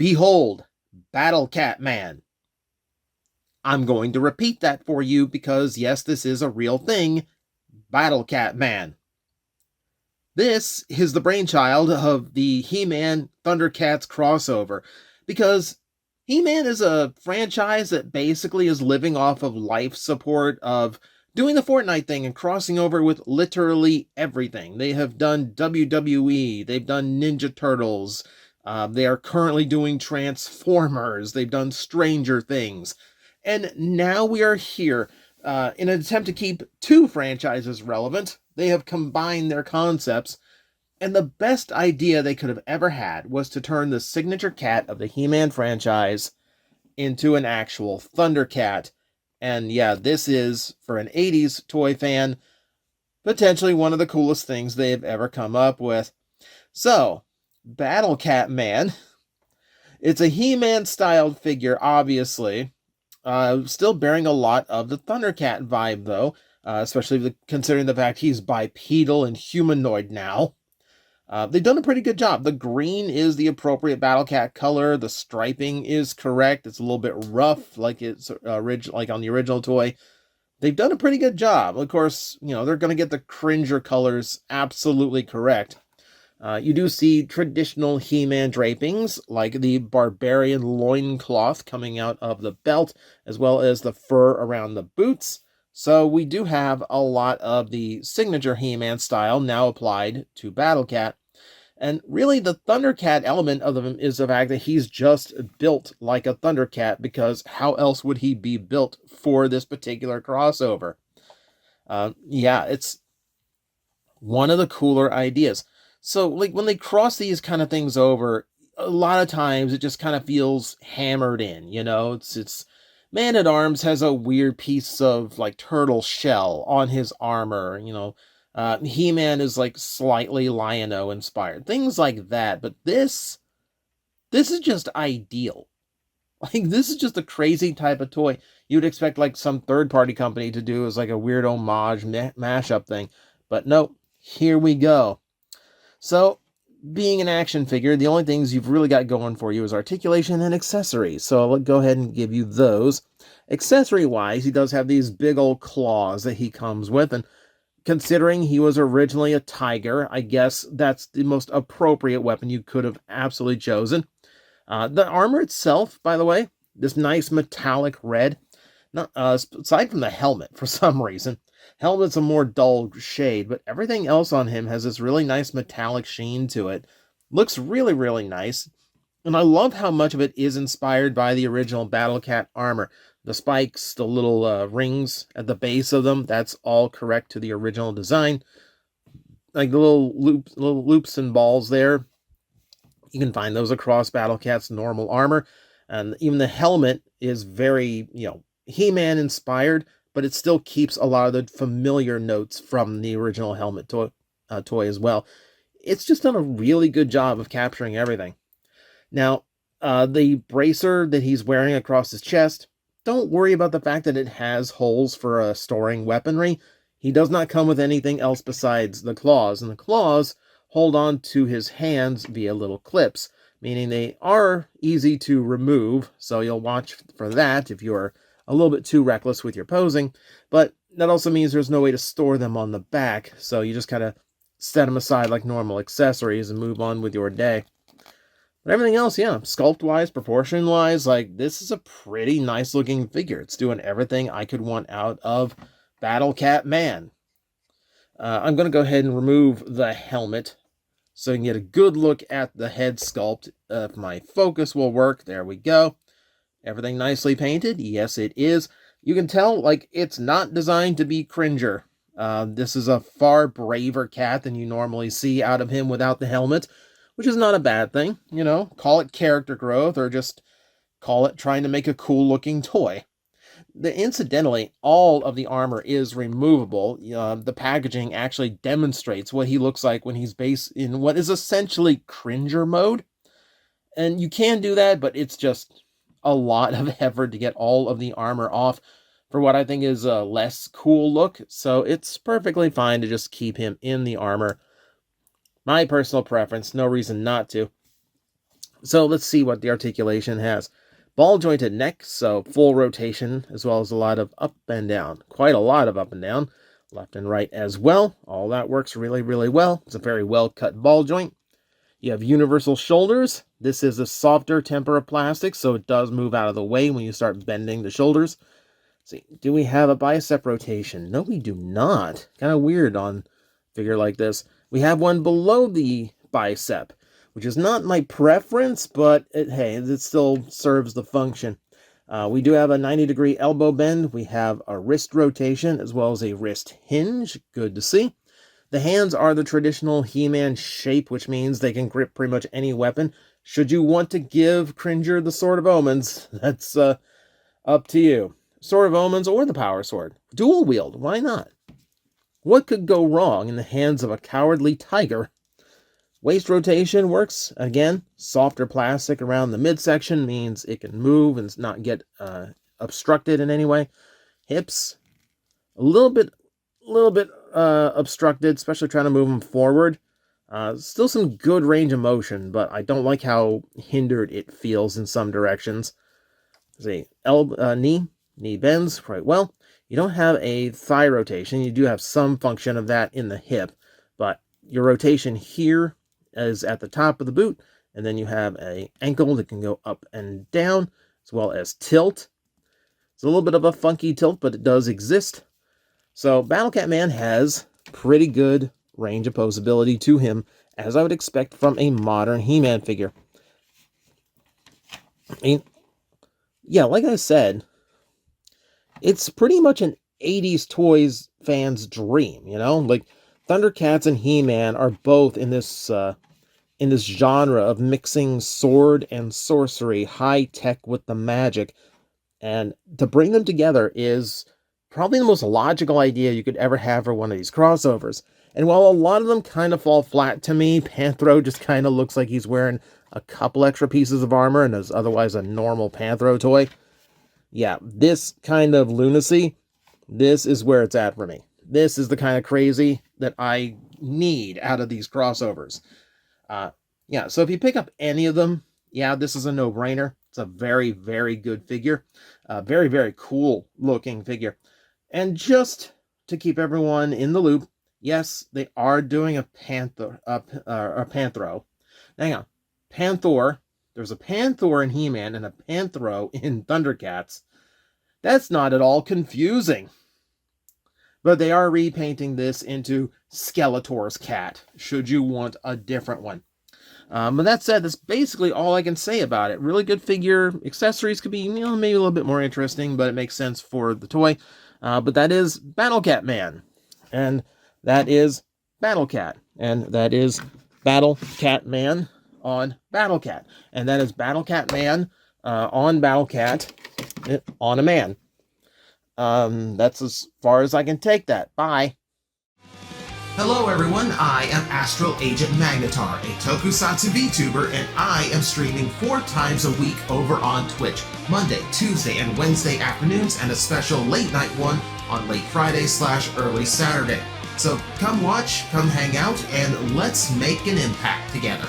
Behold, Battlecat Man. I'm going to repeat that for you because, yes, this is a real thing. Battlecat Man. This is the brainchild of the He-Man Thundercats crossover, because He-Man is a franchise that basically is living off of life support of doing the Fortnite thing and crossing over with literally everything. They have done WWE, they've done Ninja Turtles, they are currently doing Transformers, they've done Stranger Things, and now we are here in an attempt to keep two franchises relevant. They have combined their concepts, and the best idea they could have ever had was to turn the signature cat of the He-Man franchise into an actual Thundercat. And yeah, this is, for an 80s toy fan, potentially one of the coolest things they've ever come up with. So, Battlecat Man. It's a He-Man styled figure, obviously. Still bearing a lot of the Thundercat vibe, though, especially considering the fact he's bipedal and humanoid now. They've done a pretty good job. The green is the appropriate Battlecat color. The striping is correct. It's a little bit rough, like it's like on the original toy. They've done a pretty good job. Of course, they're going to get the cringer colors absolutely correct. You do see traditional He-Man drapings, like the barbarian loincloth coming out of the belt, as well as the fur around the boots. So we do have a lot of the signature He-Man style now applied to Battlecat. And really the Thundercat element of him is the fact that he's just built like a Thundercat, because how else would he be built for this particular crossover? Yeah, it's one of the cooler ideas. So, like, when they cross these kind of things over, a lot of times it just kind of feels hammered in, It's Man-at-Arms has a weird piece of, like, turtle shell on his armor, He-Man is, like, slightly Lion-O inspired. Things like that. But this is just ideal. Like, this is just a crazy type of toy you'd expect, like, some third-party company to do as, like, a weird homage mashup thing. But nope, here we go. So, being an action figure, the only things you've really got going for you is articulation and accessories. So I'll go ahead and give you those. Accessory-wise, he does have these big old claws that he comes with, and considering he was originally a tiger, I guess that's the most appropriate weapon you could have absolutely chosen. The armor itself, by the way, this nice metallic red, not aside from the helmet for some reason. Helmet's a more dull shade, but everything else on him has this really nice metallic sheen to it. Looks really, really nice. And I love how much of it is inspired by the original Battlecat armor. The spikes, the little rings at the base of them, that's all correct to the original design. Like the little loops and balls there, you can find those across Battlecat's normal armor. And even the helmet is very, He-Man inspired, but it still keeps a lot of the familiar notes from the original helmet toy as well. It's just done a really good job of capturing everything. Now, the bracer that he's wearing across his chest, don't worry about the fact that it has holes for storing weaponry. He does not come with anything else besides the claws, and the claws hold on to his hands via little clips, meaning they are easy to remove, so you'll watch for that if you're a little bit too reckless with your posing, but that also means there's no way to store them on the back, so you just kind of set them aside like normal accessories and move on with your day. But everything else, yeah, sculpt-wise, proportion-wise, like, this is a pretty nice-looking figure. It's doing everything I could want out of Battlecat Man. I'm going to go ahead and remove the helmet so you can get a good look at the head sculpt. If my focus will work, there we go. Everything nicely painted? Yes, it is. You can tell, like, it's not designed to be cringer. This is a far braver cat than you normally see out of him without the helmet, which is not a bad thing, Call it character growth, or just call it trying to make a cool-looking toy. Incidentally, all of the armor is removable. The packaging actually demonstrates what he looks like when he's based in what is essentially cringer mode. And you can do that, but it's just a lot of effort to get all of the armor off for what I think is a less cool look, so it's perfectly fine to just keep him in the armor. My personal preference, no reason not to. So let's see what the articulation has. Ball jointed neck, so full rotation, as well as a lot of up and down. Quite a lot of up and down. Left and right as well. All that works really, really well. It's a very well cut ball joint. You have universal shoulders. This is a softer tempera plastic, so it does move out of the way when you start bending the shoulders. See, do we have a bicep rotation? No, we do not. Kind of weird on a figure like this. We have one below the bicep, which is not my preference, but hey, it still serves the function. We do have a 90-degree elbow bend. We have a wrist rotation as well as a wrist hinge. Good to see. The hands are the traditional He-Man shape, which means they can grip pretty much any weapon. Should you want to give Cringer the Sword of Omens, that's up to you. Sword of Omens or the Power Sword. Dual wield, why not? What could go wrong in the hands of a cowardly tiger? Waist rotation works. Again, softer plastic around the midsection means it can move and not get obstructed in any way. Hips, a little bit obstructed, especially trying to move them forward. Still some good range of motion, but I don't like how hindered it feels in some directions. See, knee bends quite well. You don't have a thigh rotation. You do have some function of that in the hip, but your rotation here is at the top of the boot, and then you have an ankle that can go up and down, as well as tilt. It's a little bit of a funky tilt, but it does exist. So Battlecat Man has pretty good range of posability to him, as I would expect from a modern He-Man figure. I mean, yeah, like I said, it's pretty much an 80s toys fan's dream, you know? Like, Thundercats and He-Man are both in this genre of mixing sword and sorcery, high tech with the magic, and to bring them together is probably the most logical idea you could ever have for one of these crossovers. And while a lot of them kind of fall flat to me, Panthro just kind of looks like he's wearing a couple extra pieces of armor and is otherwise a normal Panthro toy. Yeah, this kind of lunacy, this is where it's at for me. This is the kind of crazy that I need out of these crossovers. Yeah, so if you pick up any of them, yeah, this is a no-brainer. It's a very, very good figure. Very, very cool looking figure. And just to keep everyone in the loop, yes, they are doing a Panthro. Hang on. Panthor. There's a Panthor in He-Man and a Panthro in Thundercats. That's not at all confusing. But they are repainting this into Skeletor's cat, should you want a different one. But that said, that's basically all I can say about it. Really good figure. Accessories could be, maybe a little bit more interesting, but it makes sense for the toy. But that is Battlecat Man. And that is Battlecat. And that is Battlecat Man on Battlecat. And that is Battlecat Man on Battlecat on a man. That's as far as I can take that. Bye. Hello everyone, I am Astral Agent Magnetar, a Tokusatsu VTuber, and I am streaming 4 times a week over on Twitch, Monday, Tuesday, and Wednesday afternoons, and a special late night one on late Friday/early Saturday. So come watch, come hang out, and let's make an impact together.